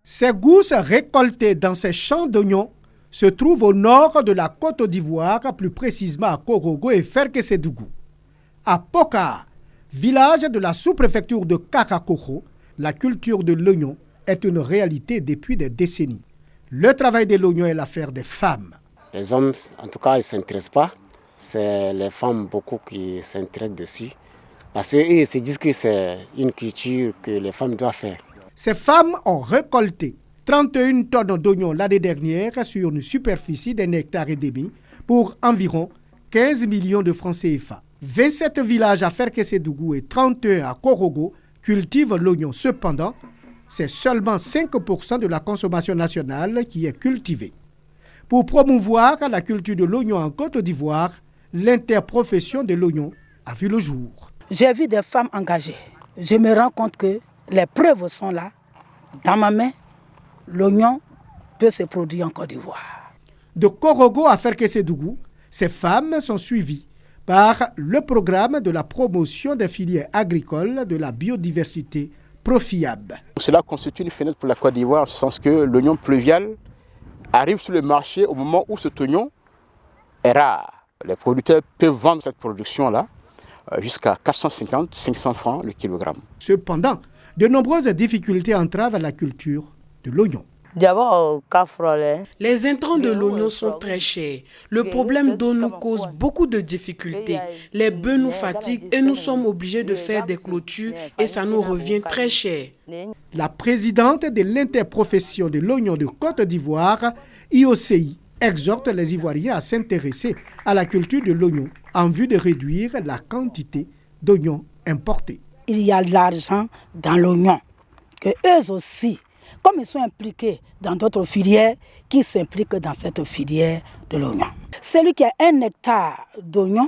Ces gousses récoltées dans ces champs d'oignons se trouvent au nord de la Côte d'Ivoire, plus précisément à Korogo et Ferkessédougou. À Poka, village de la sous-préfecture de Kakakoro, la culture de l'oignon est une réalité depuis des décennies. Le travail de l'oignon est l'affaire des femmes. Les hommes, en tout cas, ils ne s'intéressent pas. C'est les femmes beaucoup qui s'intéressent dessus. Parce qu'ils se disent que c'est une culture que les femmes doivent faire. Ces femmes ont récolté 31 tonnes d'oignons l'année dernière sur une superficie d'un hectare et demi pour environ 15 millions de francs CFA. 27 villages à Ferkessédougou et 31 à Korogo cultivent l'oignon. Cependant, c'est seulement 5% de la consommation nationale qui est cultivée. Pour promouvoir la culture de l'oignon en Côte d'Ivoire, l'interprofession de l'oignon a vu le jour. J'ai vu des femmes engagées. Je me rends compte que les preuves sont là. Dans ma main, l'oignon peut se produire en Côte d'Ivoire. De Korogo à Ferkessédougou, ces femmes sont suivies par le programme de la promotion des filières agricoles de la biodiversité Profiab. Cela constitue une fenêtre pour la Côte d'Ivoire en ce sens que l'oignon pluvial arrive sur le marché au moment où cet oignon est rare. Les producteurs peuvent vendre cette production-là jusqu'à 450-500 francs le kilogramme. Cependant, de nombreuses difficultés entravent la culture de l'oignon. Les intrants de l'oignon sont très chers. Le problème d'eau nous cause beaucoup de difficultés. Les bœufs nous fatiguent et nous sommes obligés de faire des clôtures et ça nous revient très cher. La présidente de l'interprofession de l'oignon de Côte d'Ivoire, IOCI, exhorte les Ivoiriens à s'intéresser à la culture de l'oignon en vue de réduire la quantité d'oignons importés. Il y a de l'argent dans l'oignon, que eux aussi, comme ils sont impliqués dans d'autres filières, qui s'impliquent dans cette filière de l'oignon. Celui qui a 1 hectare d'oignon,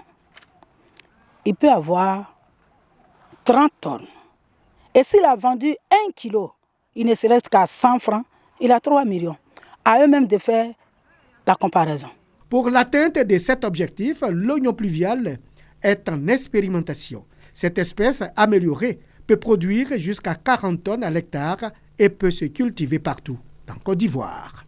il peut avoir 30 tonnes. Et s'il a vendu 1 kilo, il ne serait qu'à 100 francs, il a 3 millions. À eux-mêmes de faire la comparaison. Pour l'atteinte de cet objectif, l'oignon pluvial est en expérimentation. Cette espèce améliorée peut produire jusqu'à 40 tonnes à l'hectare et peut se cultiver partout en Côte d'Ivoire.